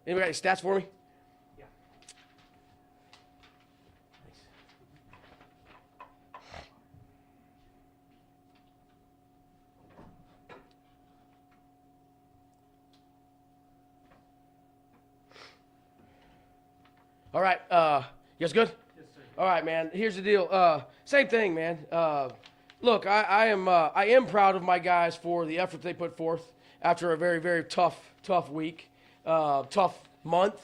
Anybody got any stats for me? Yeah. All right. You guys good? Yes, sir. All right, man. Here's the deal. Same thing, man. Look, I am proud of my guys for the effort they put forth after a very, very tough week, tough month.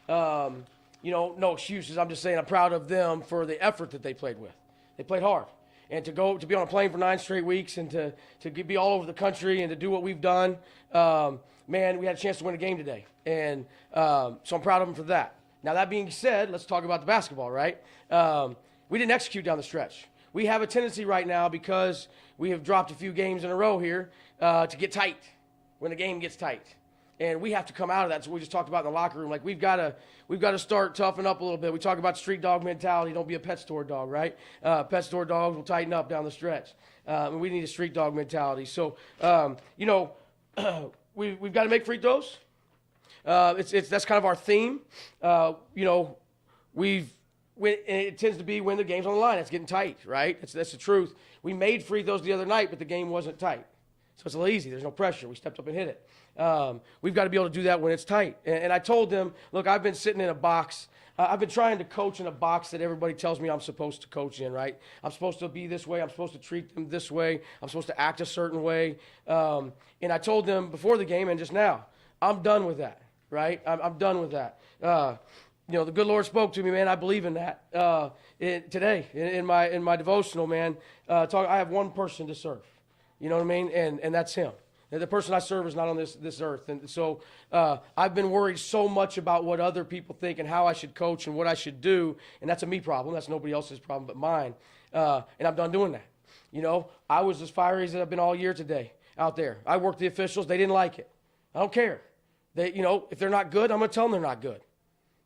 No excuses. I'm just saying I'm proud of them for the effort that they played with. They played hard. And to be on a plane for 9 straight weeks and to be all over the country and to do what we've done, man, we had a chance to win a game today. And so I'm proud of them for that. Now, that being said, let's talk about the basketball, right? We didn't execute down the stretch. We have a tendency right now, because we have dropped a few games in a row here, to get tight when the game gets tight. And we have to come out of that. So we just talked about in the locker room. Like, we've got to start toughen up a little bit. We talk about street dog mentality. Don't be a pet store dog, right? Pet store dogs will tighten up down the stretch. And we need a street dog mentality. So, we've got to make free throws. That's kind of our theme. It tends to be when the game's on the line. It's getting tight, right? That's the truth. We made free throws the other night, but the game wasn't tight. So it's a little easy. There's no pressure. We stepped up and hit it. We've got to be able to do that when it's tight. And I told them, look, I've been sitting in a box. I've been trying to coach in a box that everybody tells me I'm supposed to coach in, right? I'm supposed to be this way. I'm supposed to treat them this way. I'm supposed to act a certain way. And I told them before the game and just now, I'm done with that, right? I'm done with that. The good Lord spoke to me, man. I believe in that. Today, in my devotional, man, I have one person to serve. You know what I mean? And that's him. And the person I serve is not on this earth. And so I've been worried so much about what other people think and how I should coach and what I should do. And that's a me problem. That's nobody else's problem but mine. And I'm done doing that. I was as fiery as I've been all year today out there. I worked the officials. They didn't like it. I don't care. If they're not good, I'm going to tell them they're not good.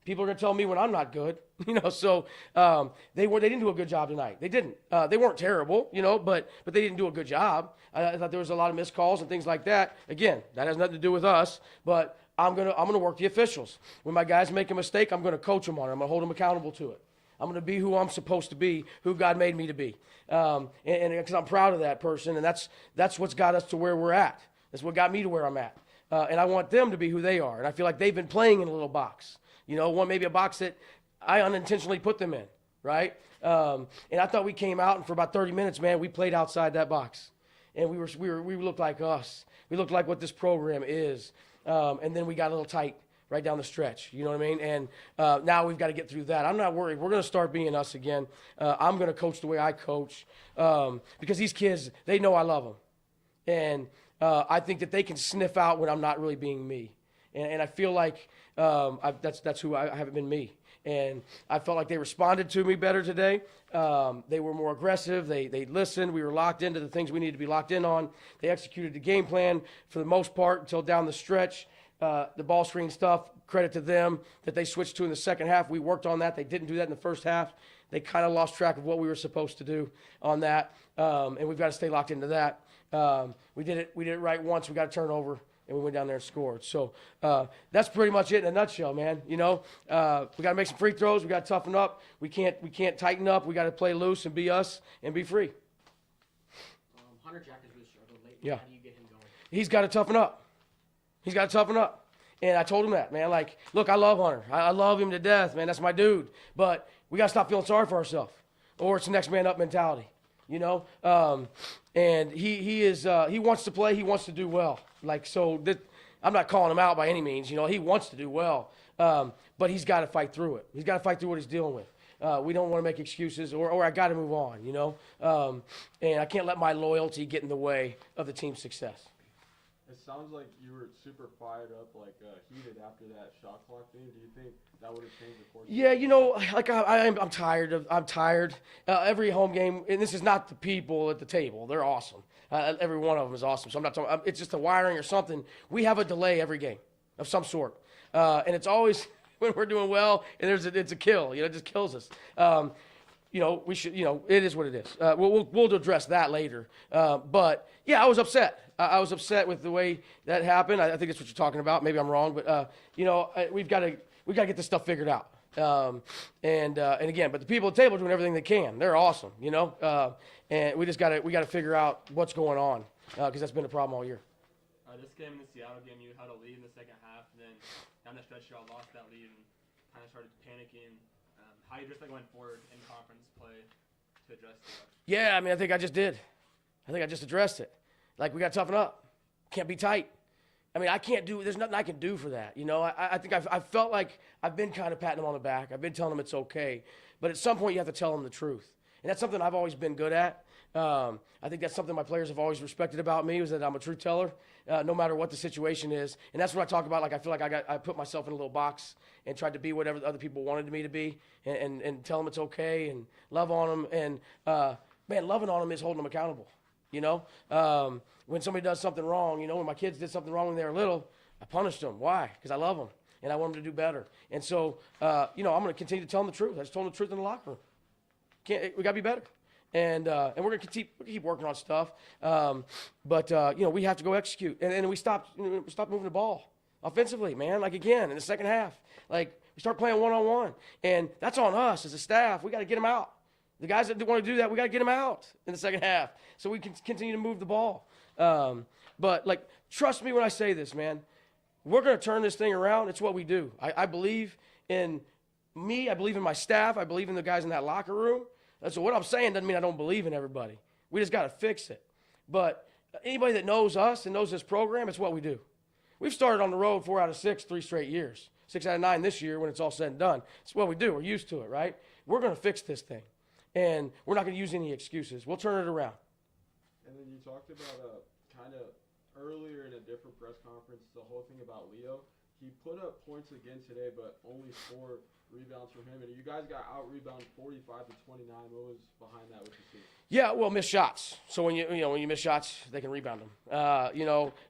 People are going to tell me when I'm not good, So they didn't do a good job tonight. They didn't. They weren't terrible, but they didn't do a good job. I thought there was a lot of missed calls and things like that. Again, that has nothing to do with us, but I'm gonna work the officials. When my guys make a mistake, I'm gonna coach them on it. I'm gonna hold them accountable to it. I'm gonna be who I'm supposed to be, who God made me to be, and because I'm proud of that person, and that's what's got us to where we're at. That's what got me to where I'm at, and I want them to be who they are. And I feel like they've been playing in a little box. Maybe a box that I unintentionally put them in, right? And I thought we came out, and for about 30 minutes, man, we played outside that box. And we looked like us. We looked like what this program is. And then we got a little tight right down the stretch. You know what I mean? And now we've got to get through that. I'm not worried. We're going to start being us again. I'm going to coach the way I coach because these kids, they know I love them. And I think that they can sniff out when I'm not really being me. And I feel like that's who I haven't been me. And I felt like they responded to me better today. They were more aggressive. They listened. We were locked into the things we needed to be locked in on. They executed the game plan for the most part until down the stretch. The ball screen stuff, credit to them that they switched to in the second half. We worked on that. They didn't do that in the first half. They kind of lost track of what we were supposed to do on that. And we've got to stay locked into that. We did it right once. We got a turnover. And we went down there and scored. So that's pretty much it in a nutshell, man. We got to make some free throws. We got to toughen up. We can't tighten up. We got to play loose and be us and be free. Hunter Jack has really struggled lately. Yeah. How do you get him going? He's got to toughen up. And I told him that, man. Like, look, I love Hunter. I love him to death, man. That's my dude. But we got to stop feeling sorry for ourselves, or it's the next man up mentality. And he wants to play. He wants to do well. I'm not calling him out by any means. He wants to do well. But he's got to fight through it. He's got to fight through what he's dealing with. We don't want to make excuses, or I got to move on, and I can't let my loyalty get in the way of the team's success. It sounds like you were super fired up, heated after that shot clock thing. Do you think that would have changed the course? Yeah, I'm tired. I'm tired. Every home game, and this is not the people at the table. They're awesome. Every one of them is awesome. So I'm not talking. It's just the wiring or something. We have a delay every game of some sort, and it's always when we're doing well, and it's a kill. It just kills us. we should, it is what it is. We'll address that later. But yeah, I was upset. I was upset with the way that happened. I think that's what you're talking about. Maybe I'm wrong, but we've got to get this stuff figured out. And again, but the people at the table are doing everything they can. They're awesome, and we got to figure out what's going on because that's been a problem all year. This game and the Seattle game, you had a lead in the second half, and then down the stretch, you all lost that lead and kind of started panicking. How you just going forward in conference play to address that? Yeah, I think I just did. I think I just addressed it. Like, we got to toughen up. Can't be tight. I can't do – there's nothing I can do for that. I think I've felt like I've been kind of patting them on the back. I've been telling them it's okay. But at some point, you have to tell them the truth. And that's something I've always been good at. I think that's something my players have always respected about me, is that I'm a truth teller, no matter what the situation is. And that's what I talk about. Like, I feel like I put myself in a little box and tried to be whatever the other people wanted me to be and tell them it's okay and love on them. And, man, loving on them is holding them accountable. When somebody does something wrong, when my kids did something wrong when they were little, I punished them. Why? Because I love them and I want them to do better. And so, I'm going to continue to tell them the truth. I just told them the truth in the locker room. We got to be better. And we're going to keep working on stuff. But we have to go execute. And we stopped moving the ball offensively, man. Like, again, in the second half. Like, we start playing one-on-one. And that's on us as a staff. We got to get them out. The guys that want to do that, we got to get them out in the second half so we can continue to move the ball. But, like, trust me when I say this, man. We're going to turn this thing around. It's what we do. I believe in me. I believe in my staff. I believe in the guys in that locker room. So what I'm saying doesn't mean I don't believe in everybody. We just got to fix it. But anybody that knows us and knows this program, it's what we do. We've started on the road 4 out of 6, 3 straight years. 6 out of 9 this year when it's all said and done. It's what we do. We're used to it, right? We're going to fix this thing. And we're not going to use any excuses. We'll turn it around. And then you talked about kind of earlier in a different press conference, the whole thing about Leo. He put up points again today, but only 4 rebounds from him. And you guys got out-rebounded 45 to 29. What was behind that with the team? Yeah, well, missed shots. So when you miss shots, they can rebound them.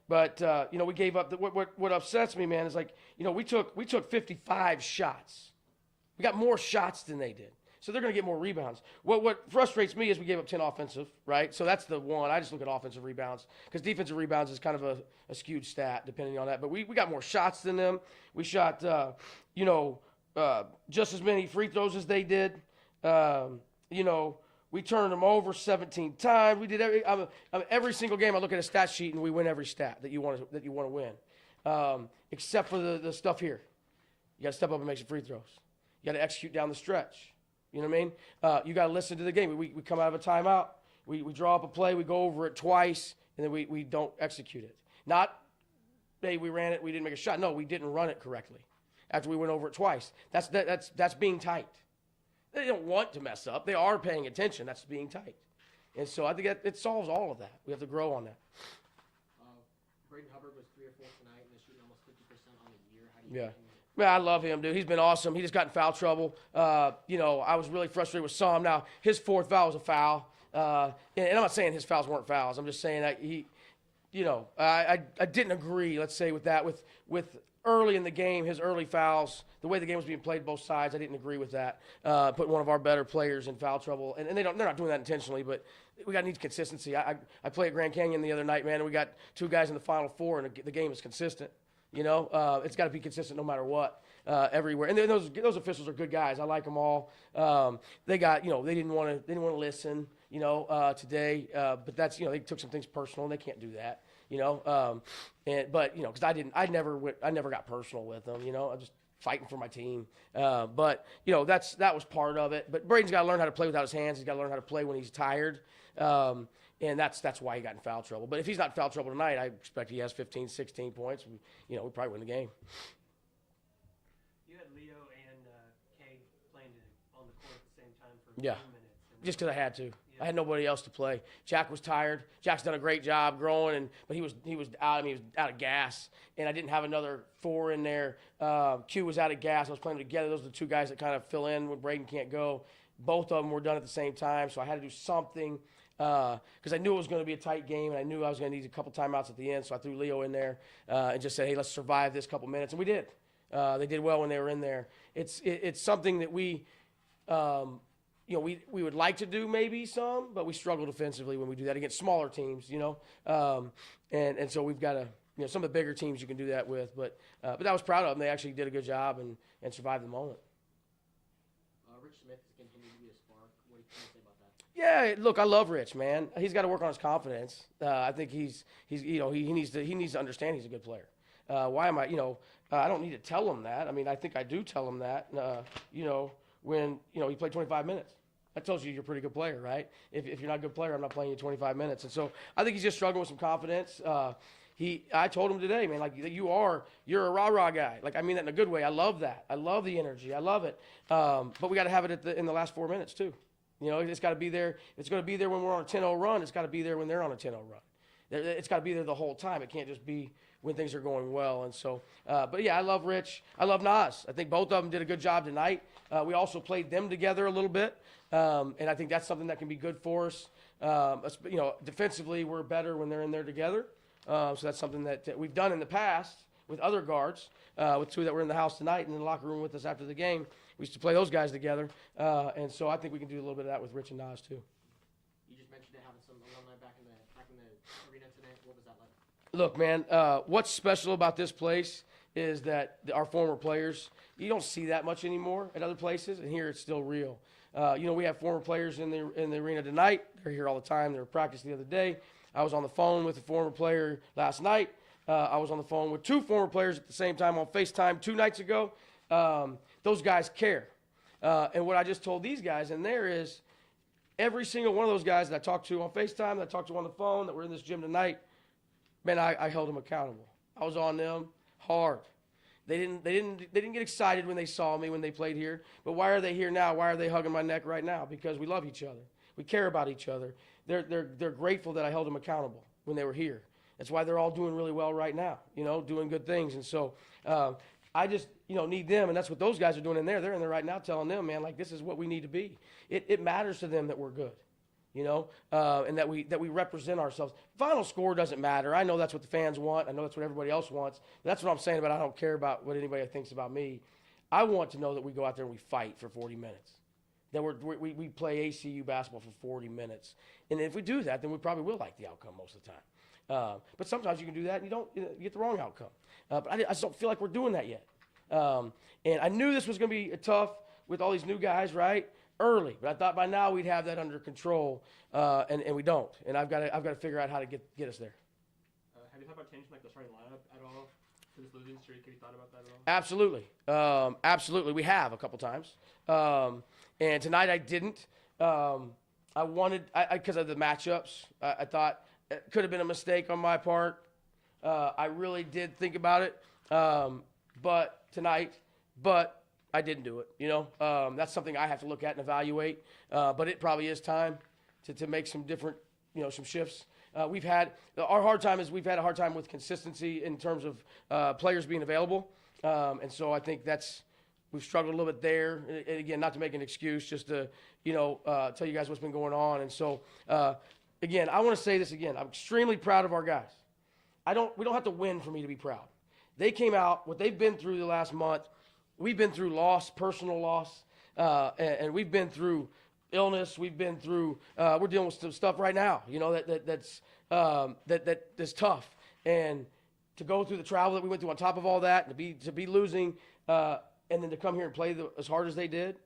But we gave up. What upsets me, man, is like, we took 55 shots. We got more shots than they did. So they're going to get more rebounds. What frustrates me is we gave up 10 offensive, right? So that's the one. I just look at offensive rebounds because defensive rebounds is kind of a skewed stat depending on that. But we got more shots than them. We shot, just as many free throws as they did. We turned them over 17 times. We did every single game. I look at a stat sheet and we win every stat that you want to win, except for the stuff here. You got to step up and make some free throws. You got to execute down the stretch. You know what I mean? You got to listen to the game. We come out of a timeout. We draw up a play. We go over it twice, and then we don't execute it. Not, hey, we ran it. We didn't make a shot. No, we didn't run it correctly after we went over it twice. That's being tight. They don't want to mess up. They are paying attention. That's being tight. And so I think it solves all of that. We have to grow on that. Braden Hubbard was 3 or 4 tonight, and they're shooting almost 50% on the year. How do you Man, I love him, dude. He's been awesome. He just got in foul trouble. I was really frustrated with Sam. Now, his 4th foul was a foul. And I'm not saying his fouls weren't fouls. I'm just saying that I didn't agree, let's say, with that. With early in the game, his early fouls, the way the game was being played both sides, I didn't agree with that. Putting one of our better players in foul trouble. And they're not doing that intentionally, but we got to need consistency. I played at Grand Canyon the other night, man, and we got 2 guys in the Final Four, and the game is consistent. It's got to be consistent no matter what, everywhere. And those officials are good guys. I like them all. They got, they didn't want to listen, today. But that's, they took some things personal, and they can't do that, because I never got personal with them, I'm just fighting for my team. But that was part of it. But Braden's got to learn how to play without his hands. He's got to learn how to play when he's tired. And that's why he got in foul trouble. But if he's not in foul trouble tonight, I expect he has 15, 16 points. We probably win the game. You had Leo and Kay playing on the court at the same time for 2 Yeah. minutes. Just because I had to. Yeah. I had nobody else to play. Jack was tired. Jack's done a great job growing, but he was out. He was out of gas, and I didn't have another 4 in there. Q was out of gas. I was playing them together. Those are the 2 guys that kind of fill in when Braden can't go. Both of them were done at the same time, so I had to do something. Because I knew it was going to be a tight game, and I knew I was going to need a couple timeouts at the end, so I threw Leo in there and just said, hey, let's survive this couple minutes, and we did. They did well when they were in there. It's something that we, you know, we would like to do maybe some, but we struggle defensively when we do that against smaller teams, you know. And so we've got to, you know, some of the bigger teams you can do that with. But I was proud of them. They actually did a good job and survived the moment. Rich Smith has continued to be a spark. What do you say about that? Yeah, look, I love Rich, man. He's got to work on his confidence. I think he's you know, he needs to understand he's a good player. Why am I, you know, I don't need to tell him that. I mean, I think I do tell him that, you know, when, you know, he played 25 minutes. That tells you you're a pretty good player, right? If you're not a good player, I'm not playing you 25 minutes. And so I think he's just struggling with some confidence. I told him today, man, like you're a rah-rah guy. Like, I mean that in a good way. I love that. I love the energy. I love it. But we got to have it in the last 4 minutes too. You know, it's got to be there. It's going to be there when we're on a 10-0 run. It's got to be there when they're on a 10-0 run. It's got to be there the whole time. It can't just be when things are going well. And so, but yeah, I love Rich. I love Nas. I think both of them did a good job tonight. We also played them together a little bit. And I think that's something that can be good for us. You know, defensively, we're better when they're in there together. So that's something that we've done in the past with other guards, with two that were in the house tonight and in the locker room with us after the game. We used to play those guys together. And so I think we can do a little bit of that with Rich and Nas too. You just mentioned it having some alumni back in the arena tonight. What was that like? Look, man, what's special about this place is that our former players, you don't see that much anymore at other places, and here it's still real. You know, we have former players in the arena tonight. They're here all the time. They were practicing the other day. I was on the phone with a former player last night. I was on the phone with two former players at the same time on FaceTime 2 nights ago. Those guys care. And what I just told these guys in there is every single one of those guys that I talked to on FaceTime, that I talked to on the phone, that were in this gym tonight, man, I held them accountable. I was on them hard. They didn't get excited when they saw me when they played here. But why are they here now? Why are they hugging my neck right now? Because we love each other. We care about each other. They're grateful that I held them accountable when they were here. That's why they're all doing really well right now, you know, doing good things. And so I just, you know, need them, and that's what those guys are doing in there. They're in there right now telling them, man, like, this is what we need to be. It matters to them that we're good, you know, and that we represent ourselves. Final score doesn't matter. I know that's what the fans want. I know that's what everybody else wants. But that's what I'm saying about I don't care about what anybody thinks about me. I want to know that we go out there and we fight for 40 minutes, that we play ACU basketball for 40 minutes. And if we do that, then we probably will like the outcome most of the time. But sometimes you can do that and you get the wrong outcome. But I just don't feel like we're doing that yet. And I knew this was going to be tough with all these new guys, right? Early, but I thought by now we'd have that under control, and we don't. And I've got to figure out how to get us there. Have you thought about changing like the starting lineup at all for this losing streak? Have you thought about that at all? Absolutely, absolutely. We have a couple times, and tonight I didn't. I wanted because of the matchups. I thought it could have been a mistake on my part. I really did think about it, but I didn't do it, you know. That's something I have to look at and evaluate. But it probably is time to make some different, you know, some shifts. We've had a hard time with consistency in terms of players being available. And so I think we've struggled a little bit there. And again, not to make an excuse, just to, you know, tell you guys what's been going on. And so, again, I want to say this again. I'm extremely proud of our guys. We don't have to win for me to be proud. They came out, what they've been through the last month. We've been through loss, personal loss, and we've been through illness. We've been through. We're dealing with some stuff right now, you know, that's tough. And to go through the travel that we went through on top of all that, and to be losing, and then to come here and play as hard as they did,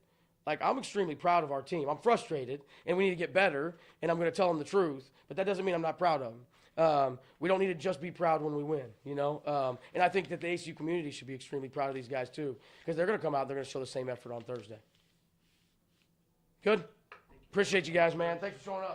like, I'm extremely proud of our team. I'm frustrated, and we need to get better. And I'm going to tell them the truth, but that doesn't mean I'm not proud of them. We don't need to just be proud when we win, you know. And I think that the ACU community should be extremely proud of these guys too, because they're going to come out, they're going to show the same effort on Thursday. Good? Appreciate you guys, man. Thanks for showing up.